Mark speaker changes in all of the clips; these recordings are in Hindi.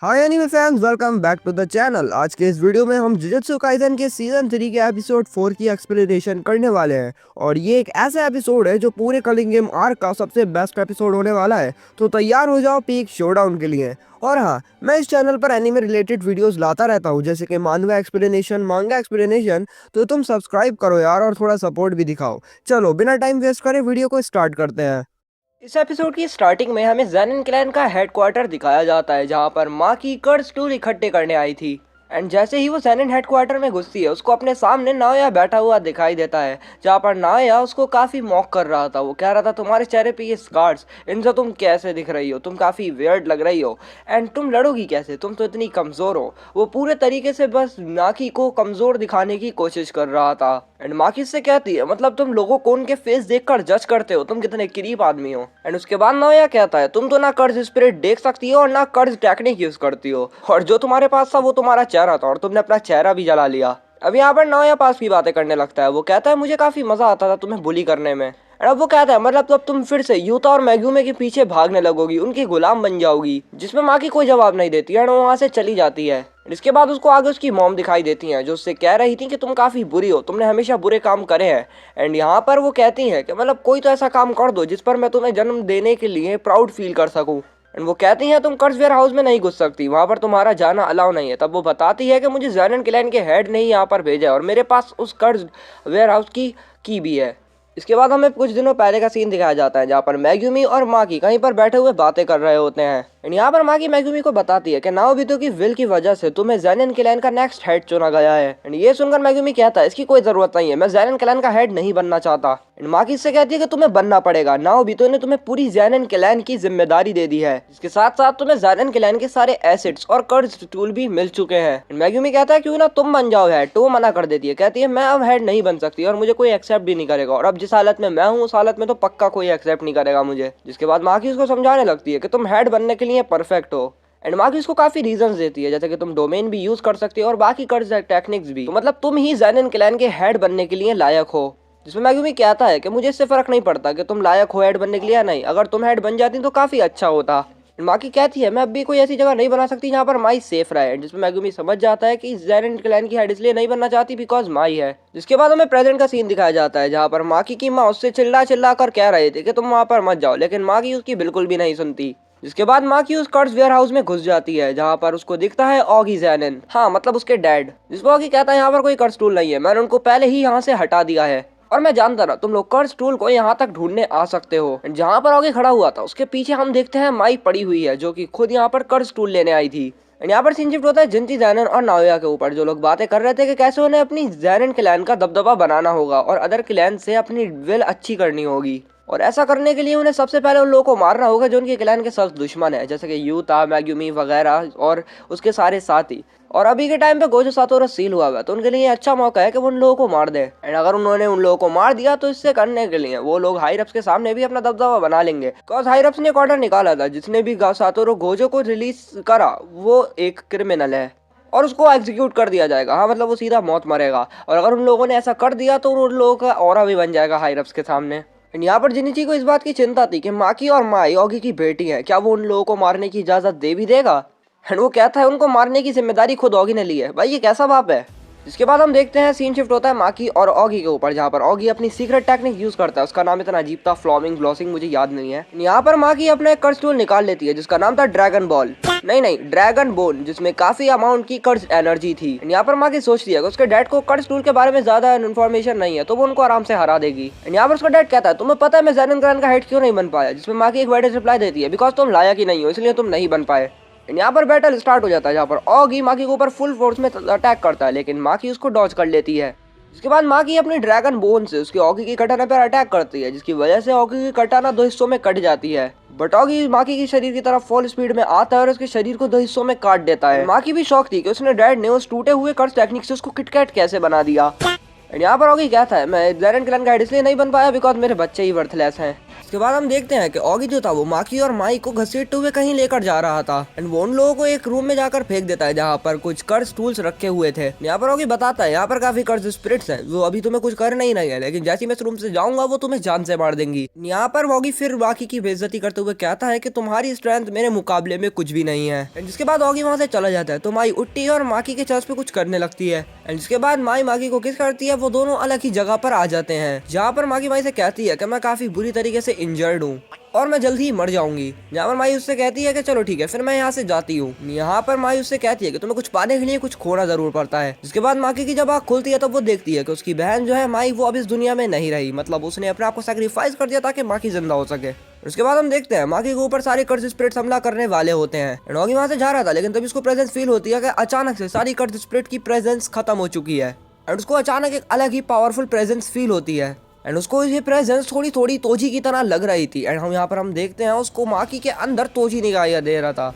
Speaker 1: Hi anime fans, welcome back to the channel. आज के इस वीडियो में हम जुजुत्सु काइसेन के सीजन 3 के एपिसोड 4 की एक्सप्लेनेशन करने वाले हैं। और ये एक ऐसा एपिसोड है जो पूरे कलिंग गेम आर्क का सबसे बेस्ट एपिसोड होने वाला है। तो तैयार हो जाओ पीक शोडाउन के लिए। और हाँ, मैं इस चैनल पर एनीमे रिलेटेड वीडियोस लाता रहता हूँ, जैसे कि मानवा एक्सप्लेनेशन, मांगा एक्सप्लेनेशन। तो तुम सब्सक्राइब करो यार, और थोड़ा सपोर्ट भी दिखाओ। चलो बिना टाइम वेस्ट करे वीडियो को स्टार्ट करते हैं। इस एपिसोड की स्टार्टिंग में हमें ज़ेनिन क्लैन का हेडक्वार्टर दिखाया जाता है, जहां पर माँ की कर्ज टूल इकट्ठे करने आई थी। एंड जैसे ही वो ज़ेनिन हेडक्वार्टर में घुसती है, उसको अपने सामने नाओया बैठा हुआ दिखाई देता है, जहां पर नाओया उसको काफ़ी मॉक कर रहा था। वो कह रहा था, तुम्हारे चेहरे पे ये स्कार्स, इनसे तुम कैसे दिख रही हो, तुम काफ़ी वियर्ड लग रही हो, एंड तुम लड़ोगी कैसे, तुम तो इतनी कमज़ोर हो। वो पूरे तरीके से बस नाकी को कमज़ोर दिखाने की कोशिश कर रहा था। एंड माकी से कहती है, मतलब तुम लोगों को उनके फेस देखकर जज करते हो, तुम कितने करीब आदमी हो। एंड उसके बाद नाओया कहता है, तुम तो ना कर्ज स्पिरिट देख सकती हो और ना कर्ज टेक्निक यूज करती हो, और जो तुम्हारे पास था वो तुम्हारा चेहरा था, और तुमने अपना चेहरा भी जला लिया। अब यहाँ पर नाओया पास की बातें करने लगता है। वो कहता है, मुझे काफी मजा आता था तुम्हें बुली करने में। एंड अब वो कहता है, मतलब तो अब तुम फिर से यूता और मैग्यूमे के पीछे भागने लगोगी, उनकी गुलाम बन जाओगी। जिसमें माँ की कोई जवाब नहीं देती है, वो वहां से चली जाती है। इसके बाद उसको आगे उसकी मॉम दिखाई देती हैं, जो उससे कह रही थी कि तुम काफी बुरी हो, तुमने हमेशा बुरे काम करे हैं। एंड यहाँ पर वो कहती हैं कि मतलब कोई तो ऐसा काम कर दो जिस पर मैं तुम्हें जन्म देने के लिए प्राउड फील कर सकूं। एंड वो कहती हैं, तुम कर्ज वेयर हाउस में नहीं घुस सकती, वहां पर तुम्हारा जाना अलाउ नहीं है। तब वो बताती है कि मुझे ज़ेनिन क्लैन के हेड ने ही यहाँ पर भेजा है, और मेरे पास उस कर्ज वेयर हाउस की भी है। इसके बाद हमें कुछ दिनों पहले का सीन दिखाया जाता है, जहाँ पर मैग्यूमी और माकी कहीं पर बैठे हुए बातें कर रहे होते हैं। एंड यहाँ पर माकी मैग्यूमी को बताती है कि नाओबितो की विल की वजह से तुम्हें ज़ेनिन क्लैन का नेक्स्ट हेड चुना गया है। एंड ये सुनकर मैग्यूमी कहता है, इसकी कोई जरूरत नहीं है, मैं ज़ेनिन क्लैन का हेड नहीं बनना चाहता। एंड माकी इससे कहती है कि तुम्हें बनना पड़ेगा, नाओबितो ने तुम्हें पूरी ज़ेनिन क्लैन की जिम्मेदारी दे दी है। इसके साथ साथ तुम्हें ज़ेनिन क्लैन के सारे एसेट्स और कर्ज टूल भी मिल चुके हैं। मैग्यूमी कहता है, क्यों ना तुम बन जाओ हेड। तो वो मना कर देती है, कहती है मैं अब हेड नहीं बन सकती, और मुझे कोई एक्सेप्ट भी नहीं करेगा, और अब जिस हालत में मैं हूँ उस हालत में तो पक्का कोई एक्सेप्ट नहीं करेगा मुझे। जिसके बाद माकी उसको समझाने लगती है कि तुम हेड बनने के लिए परफेक्ट हो। एंड माकी उसको काफी रीजंस देती है, जैसे कि तुम डोमेन भी यूज कर सकती हो और बाकी कर्ज टेक्निक्स भी, तो मतलब तुम ही ज़ेनिन क्लैन के हेड बनने के लिए लायक हो। जिसमें मैग्यूमी कहता है कि मुझे इससे फर्क नहीं पड़ता कि तुम लायक हो हेड बनने के लिए या नहीं, अगर तुम हेड बन जाती तो काफी अच्छा होता। माकी कहती है, मैं अब भी कोई ऐसी जगह नहीं बना सकती जहाँ पर माई सेफ रहे। जिसमें मैग्यूमी समझ जाता है कि ज़ेनिन क्लैन की हेड इसलिए नहीं बनना चाहती बिकॉज माई है। जिसके बाद हमें प्रेजेंट का सीन दिखाया जाता है, जहाँ पर माकी की माँ उससे चिल्ला चिल्ला कर कह रहे थे कि तुम वहाँ पर मत जाओ, लेकिन माकी उसकी बिल्कुल भी नहीं सुनती। जिसके बाद माकी उस कर्ज वेयर हाउस में घुस जाती है, जहाँ पर उसको दिखता है ऑगी ज़ेनिन, हाँ मतलब उसके डैड। जिसको ऑगी कहता है, यहाँ पर कोई कर्ज टूल नहीं है, मैंने उनको पहले ही यहाँ से हटा दिया है, और मैं जानता था तुम लोग कर्ज टूल को यहाँ तक ढूंढने आ सकते हो। जहाँ पर आगे खड़ा हुआ था उसके पीछे हम देखते हैं माई पड़ी हुई है, जो कि खुद यहाँ पर कर्ज टूल लेने आई थी। यहाँ पर सीन शिफ्ट होता है जिंजी, ज़ेनिन और नाओया के ऊपर, जो लोग बातें कर रहे थे कि कैसे उन्हें अपनी ज़ेनिन क्लैन का दबदबा बनाना होगा और अदर क्लैन से अपनी विल अच्छी करनी होगी। और ऐसा करने के लिए उन्हें सबसे पहले उन लोगों को मारना होगा जो उनके क्लैन के सख्त दुश्मन है, जैसे कि यूता, मैग्यूमी वगैरह और उसके सारे साथी। और अभी के टाइम पे गोजो सातोरो सील हुआ है, तो उनके लिए अच्छा मौका है कि वो उन लोगों को मार दे। एंड अगर उन्होंने उन लोगों को मार दिया तो इससे करने के लिए वो लोग हाईरप्स के सामने भी अपना दबदबा बना लेंगे। बिकॉज हाईरप्स ने एक ऑर्डर निकाला था, जिसने भी सातोरो गोजो को रिलीज करा वो एक क्रिमिनल है और उसको एग्जीक्यूट कर दिया जाएगा। हाँ मतलब वो सीधा मौत मरेगा, और अगर उन लोगों ने ऐसा कर दिया तो उन लोगों का ऑरा भी बन जाएगा हाईरप्स के सामने। यहाँ पर जिनिची को इस बात की चिंता थी कि माकी और माई ऑगी की बेटी है, क्या वो उन लोगों को मारने की इजाजत दे भी देगा। एंड वो कहता है, उनको मारने की जिम्मेदारी खुद ऑगी ने ली है। भाई ये कैसा बाप है। इसके बाद हम देखते हैं सीन शिफ्ट होता है माकी और ऑगी के ऊपर, जहाँ पर ऑगी अपनी सीक्रेट टेक्निक यूज करता है। उसका नाम इतना अजीब था, फ्लॉमिंग ब्लॉसिंग, मुझे याद नहीं है। यहाँ पर माकी अपना एक कर्ज टूल निकाल लेती है, जिसका नाम था ड्रैगन बॉल, नहीं ड्रैगन बोन, जिसमें काफी अमाउंट की कर्ज एनर्जी थी। यहाँ पर माकी सोचती है कि उसके डैड को कर्ज टूल के बारे में ज्यादा इन्फॉर्मेशन नहीं है, तो वो उनको आराम से हरा देगी। यहाँ पर उसका डैड कहता है, तुम्हें पता है मैं ज़ेनिन क्लैन का हेड क्यों नहीं बन पाया। जिसमें माकी एक वाइड रिप्लाई देती है, बिकॉज तुम लायक ही नहीं हो, इसलिए तुम नहीं बन पाए। यहाँ पर बैटल स्टार्ट हो जाता है, जहाँ पर ऑगी माकी के ऊपर फुल फोर्स में अटैक करता है, लेकिन माकी उसको डॉज कर लेती है। इसके बाद माकी अपनी ड्रैगन बोन से उसकी ऑगी की कटाना पर अटैक करती है, जिसकी वजह से ऑगी की कटाना दो हिस्सों में कट जाती है। बट ऑगी माकी के शरीर की तरफ फुल स्पीड में आता है और उसके शरीर को दो हिस्सों में काट देता है। माकी भी शौक थी कि उसने डैड ने उस टूटे हुए कर्ज टेक्निक से उसको किटकैट कैसे बना दिया। यहाँ पर ऑगी कहता है, मैं ज़ेनिन क्लैन का हेड इसलिए नहीं बन पाया बिकॉज मेरे बच्चे ही वर्थलेस हैं। उसके बाद हम देखते हैं कि ऑगी जो था वो माकी और माई को घसीटते हुए कहीं लेकर जा रहा था एंड वो उन लोगों को एक रूम में जाकर फेंक देता है जहाँ पर कुछ कर्ज टूल्स रखे हुए थे। यहाँ पर ऑगी बताता है यहाँ पर काफी कर्ज स्पिरिट्स हैं, वो अभी तुम्हें कुछ करना ही नहीं है, लेकिन जैसे मैं इस रूम से जाऊंगा वो तुम्हें जान से मार देंगी। यहाँ पर ऑगी फिर बाकी की बेइज्जती करते हुए कहता है कि तुम्हारी स्ट्रेंथ मेरे मुकाबले में कुछ भी नहीं है। एंड जिसके बाद ऑगी वहाँ से चला जाता है तो माई उठती है और माकी के चर्च पे कुछ करने लगती है एंड जिसके बाद माई माकी को किस करती है। वो दोनों अलग ही जगह पर आ जाते हैं जहाँ पर माकी माई से कहती है कि मैं काफी बुरी तरीके से इंजर्ड हूँ और मैं जल्दी ही मर जाऊंगी। यहाँ पर माई उससे कहती है कि चलो ठीक है फिर मैं यहाँ से जाती हूँ। यहाँ पर माई उससे कहती है कि तुम्हें कुछ पाने के लिए कुछ खोना जरूर पड़ता है। जिसके बाद माकी की जब आँख खुलती है तो वो देखती है कि उसकी बहन जो है माई वो अब इस दुनिया में नहीं रही, मतलब उसने अपने आप को सैक्रिफाइस कर दिया ताकि माकी जिंदा हो सके। उसके बाद हम देखते हैं माकी के ऊपर सारे कर्ज स्पिरिट्स हमला करने वाले होते हैं एंड ऑगी वहाँ से जा रहा था, लेकिन तभी उसको प्रेजेंस फील होती है कि अचानक से सारी कर्ज स्पिरिट की प्रेजेंस खत्म हो चुकी है एंड उसको अचानक एक अलग ही पावरफुल प्रेजेंस फील होती है एंड उसको ये प्रेजेंस थोड़ी थोड़ी तोजी की तरह लग रही थी। एंड हम यहाँ पर हम देखते हैं उसको माकी के अंदर तोजी निगाह दे रहा था,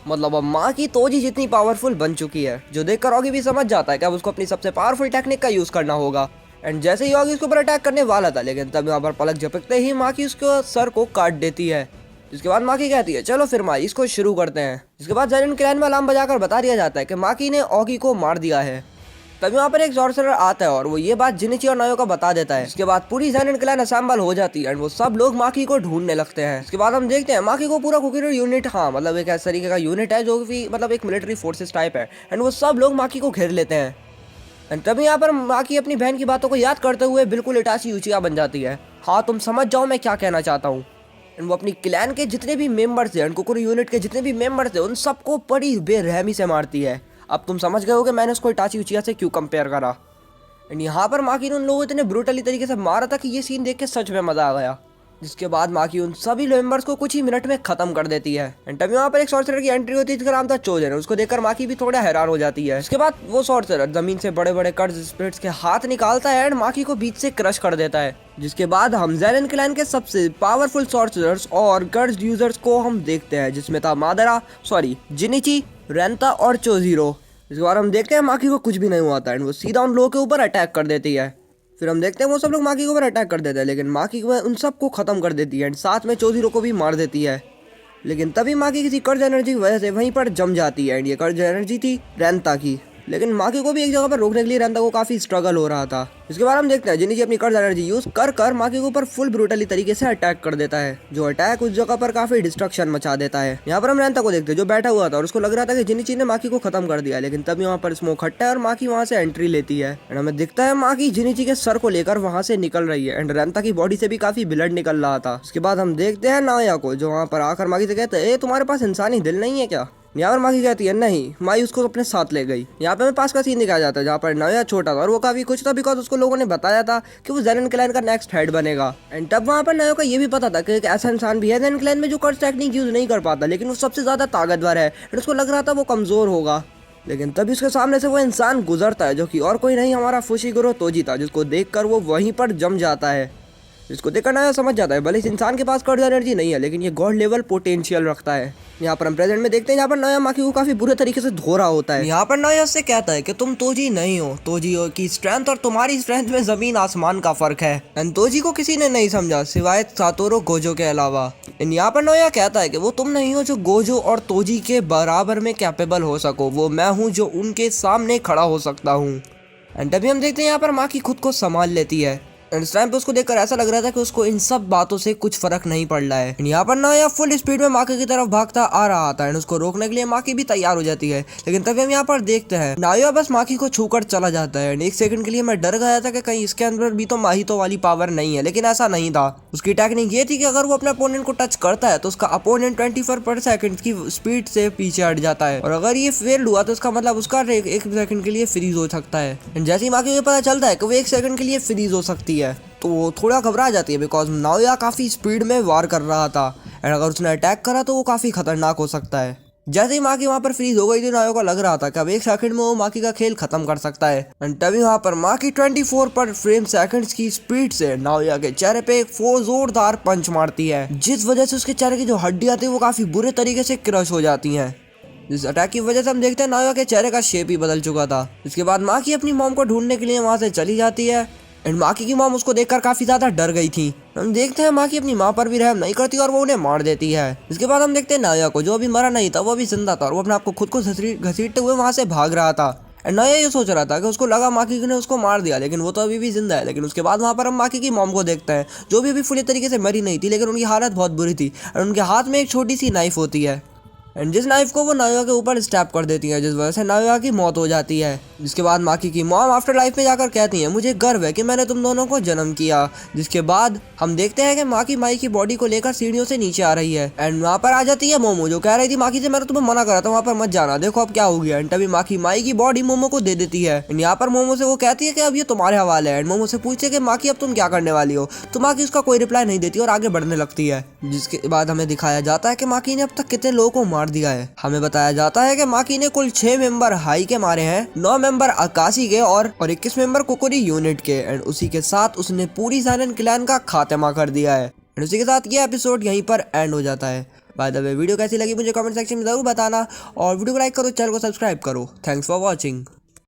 Speaker 1: मतलब अब माँ की तोजी जितनी पावरफुल बन चुकी है, जो देखकर ऑगी भी समझ जाता है कि अब उसको अपनी सबसे पावरफुल टेक्निक का यूज करना होगा। एंड जैसे ही ऑगी उसके ऊपर अटैक करने वाला था, लेकिन तब यहाँ पर पलक झपकते ही माँ की उसके सर को काट देती है। जिसके बाद माकी कहती है चलो फिर माँ इसको शुरू करते हैं। जिसके बाद जैन क्लैन में अलार्म बजाकर बता दिया जाता है कि माकी ने ऑगी को मार दिया है। तभी वहाँ पर एक सॉर्सरर आता है और वो ये बात जिनिची और नायो का बता देता है। इसके बाद पूरी जैन क्लैन असेंबल हो जाती है एंड वो सब लोग माकी को ढूंढने लगते हैं। इसके बाद हम देखते हैं माकी को पूरा कुकीरो यूनिट, हाँ मतलब एक ऐसे तरीके का यूनिट है जो कि मतलब एक मिलिट्री फोर्सेस टाइप है एंड वो सब लोग माकी को घेर लेते हैं। एंड तभी यहाँ पर माकी अपनी बहन की बातों को याद करते हुए बिल्कुल इटाची यूचिया बन जाती है। हाँ तुम समझ जाओ मैं क्या कहना चाहता हूँ। एंड वो अपनी क्लैन के जितने भी मेंबर्स हैं, कुकुरो यूनिट के जितने भी मेंबर्स हैं, उन सबको बड़ी बेरहमी से मारती है। अब तुम समझ गए हो कि मैंने उसको इटाची यूचिया से क्यों कंपेयर करा। एंड यहाँ पर माकी ने उन लोगों को इतने ब्रूटली तरीके से मारा था कि ये सीन देख के सच में मजा आ गया। जिसके बाद माकी उन सभी मेंबर्स को कुछ ही मिनट में खत्म कर देती है। एंड तभी वहाँ पर एक सॉर्सरर की एंट्री होती है जिसका नाम था चोजन। उसको देखकर माकी भी थोड़ा हैरान हो जाती है। इसके बाद वो सॉर्सरर जमीन से बड़े बड़े कर्ज स्पिरिट्स के हाथ निकालता है एंड माकी को बीच से क्रश कर देता है। जिसके बाद हम ज़ेनिन क्लैन के सबसे पावरफुल सॉर्सरर्स और कर्ज यूजर्स को हम देखते हैं, जिसमें था मादरा, जिनिची, रेंता और चोजीरो। इसके बाद हम देखते हैं माकी को कुछ भी नहीं हुआ था एंड वो सीधा उन लोगों के ऊपर अटैक कर देती है। फिर हम देखते हैं वो सब लोग माकी के ऊपर अटैक कर देते हैं, लेकिन माकी उन सबको खत्म कर देती है एंड साथ में चौधरी को भी मार देती है। लेकिन तभी माकी किसी कर्ज एनर्जी की वजह से वहीं पर जम जाती है एंड ये कर्ज एनर्जी थी रेंता की। लेकिन माकी को भी एक जगह पर रोकने के लिए रेंता को काफी स्ट्रगल हो रहा था। इसके बाद हम देखते हैं जिनिची अपनी कर्ज एनर्जी यूज कर माकी के ऊपर फुल ब्रूटली तरीके से अटैक कर देता है, जो अटैक उस जगह पर काफी डिस्ट्रक्शन मचा देता है। यहाँ पर हम रेंता को देखते हैं जो बैठा हुआ था और उसको लग रहा था कि जिनिची ने माकी को खत्म कर दिया, लेकिन तब यहाँ पर स्मोक हटता है और माकी वहाँ से एंट्री लेती है एंड हमें दिखता है माकी जिनिची के सर को लेकर वहाँ से निकल रही है एंड रेंता की बॉडी से भी काफी ब्लड निकल रहा था। उसके बाद हम देखते हैं नाया को, जो वहाँ पर आकर माकी से कहते हैं तुम्हारे पास इंसानी दिल नहीं है क्या। यहाँ पर माकी कहती है नहीं, माई उसको अपने साथ ले गई। यहाँ पे हमें पास का सीन दिखाया जाता है जहाँ पर नाया छोटा था और वो काफी कुछ था बिकॉज उसको लोगों ने बताया था कि वो ज़ेनिन क्लैन का नेक्स्ट हेड बनेगा। एंड तब वहाँ पर नाया को ये भी पता था कि एक ऐसा इंसान भी है ज़ेनिन क्लैन में जो कर्ज टेक्निक यूज नहीं कर पाता, लेकिन वो सबसे ज्यादा ताकतवर है एंड उसको लग रहा था वो कमजोर होगा। लेकिन तभी उसके सामने से वो इंसान गुजरता है जो कि और कोई नहीं हमारा फुशिगुरो तोजी था, जिसको देखकर वो वहीं पर जम जाता है। जिसको देखकर नाया समझ जाता है भले इस इंसान के पास कर्ज एनर्जी नहीं है, लेकिन ये गॉड लेवल पोटेंशियल रखता है। यहाँ पर हम प्रेजेंट में देखते हैं जहाँ पर नाया माकी को काफी बुरे तरीके से धो रहा होता है। यहाँ पर नाया उससे कहता है कि तुम तोजी नहीं हो, तोजी की स्ट्रेंथ और तुम्हारी स्ट्रेंथ में जमीन आसमान का फर्क है। एंड तोजी को किसी ने नहीं समझा सिवाय सातोरो गोजो के अलावा। यहाँ पर नाया कहता है कि वो तुम नहीं हो जो गोजो और तोजी के बराबर में कैपेबल हो सको, वो मैं हूँ जो उनके सामने खड़ा हो सकता हूँ। एंड तभी हम देखते हैं यहाँ पर माकी खुद को संभाल लेती है एंड इस टाइम पे उसको देखकर ऐसा लग रहा था कि उसको इन सब बातों से कुछ फर्क नहीं पड़ रहा है। यहाँ पर नाया फुल स्पीड में माकी की तरफ भागता आ रहा था एंड उसको रोकने के लिए माकी भी तैयार हो जाती है। लेकिन तभी हम यहाँ पर देखते हैं नाया बस माकी को छूकर चला जाता है एंड एक सेकंड के लिए मैं डर गया था कि कहीं इसके अंदर भी तो माहितो वाली पावर नहीं है, लेकिन ऐसा नहीं था। उसकी टेक्निक ये थी कि अगर वो अपने अपोनेंट को टच करता है तो उसका अपोनेंट 24/सेकंड की स्पीड से पीछे हट जाता है और अगर ये फेल हुआ तो उसका मतलब उसका एक सेकंड के लिए फ्रीज हो सकता है। एंड जैसे ही माकी को पता चलता है कि वो 1 सेकंड के लिए फ्रीज हो सकती है तो वो थोड़ा घबरा जाती है बिकॉज नाया काफ़ी स्पीड में वार कर रहा था एंड अगर उसने अटैक करा तो वो काफ़ी खतरनाक हो सकता है। जैसे ही माकी वहाँ पर फ्रीज हो गई तो नाया को लग रहा था कि अब 1 सेकंड में वो माकी का खेल खत्म कर सकता है एंड तभी वहाँ पर माकी 24/फ्रेम की स्पीड से नाया के चेहरे पे एक जोरदार पंच मारती है, जिस वजह से उसके चेहरे की जो हड्डियाँ थी वो काफ़ी बुरे तरीके से क्रश हो जाती हैं। इस अटैक की वजह से हम देखते हैं नाया के चेहरे का शेप ही बदल चुका था। इसके बाद माकी अपनी मॉम को ढूंढने के लिए वहाँ से चली जाती है एंड माकी की मॉम उसको देखकर काफी ज्यादा डर गई थी हम देखते हैं माँ की अपनी माँ पर भी रहम नहीं करती और वो उन्हें मार देती है। इसके बाद हम देखते हैं नाया को, जो अभी मरा नहीं था, वो अभी जिंदा था और वो अपने आप को खुद को घसीटते हुए वहाँ से भाग रहा था। एंड नाया ये सोच रहा था कि उसको लगा माकी ने उसको मार दिया, लेकिन वो तो अभी भी जिंदा है। लेकिन उसके बाद वहाँ पर हम माकी की मॉम को देखते हैं, जो भी अभी पूरी तरीके से मरी नहीं थी, लेकिन उनकी हालत बहुत बुरी थी और उनके हाथ में एक छोटी सी नाइफ होती है। एंड जिस नाइफ को वो नाया के ऊपर स्टैप कर देती है, जिस वजह से नाया की मौत हो जाती है। जिसके बाद माकी की मॉम आफ्टर लाइफ में जाकर कहती है, मुझे गर्व है कि मैंने तुम दोनों को जन्म किया। जिसके बाद हम देखते हैं कि माकी माई की बॉडी को लेकर सीढ़ियों से नीचे आ रही है। एंड वहाँ पर आ जाती है मोमो, जो कह रही थी माकी से मैंने तुम्हें मना करा था वहाँ पर मत जाना, देखो अब क्या हो गया। एंड तभी माकी माई की बॉडी मोमो को दे देती है। एंड यहाँ पर मोमो से वो कहती है कि अब ये तुम्हारे हवाले है। एंड मोमो से पूछते कि माकी अब तुम क्या करने वाली हो, तो माकी उसका कोई रिप्लाई नहीं देती और आगे बढ़ने लगती है। जिसके बाद हमें दिखाया जाता है कि माकी ने अब तक कितने लोगों को मार दिया है। हमें बताया जाता है कि माकी ने कुल 6 मेंबर हाई के मारे हैं, 9 मेंबर आकाशी के और 21 मेंबर कोकोरी यूनिट के। एंड उसी के साथ उसने पूरी साइलेंट क्लैन का खात्मा कर दिया है। एंड उसी के साथ ये एपिसोड यहीं पर एंड हो जाता है। बाय द वे, वीडियो कैसी लगी मुझे कमेंट सेक्शन में जरूर बताना और वीडियो को लाइक करो, चैनल को सब्सक्राइब करो। Thanks for watching.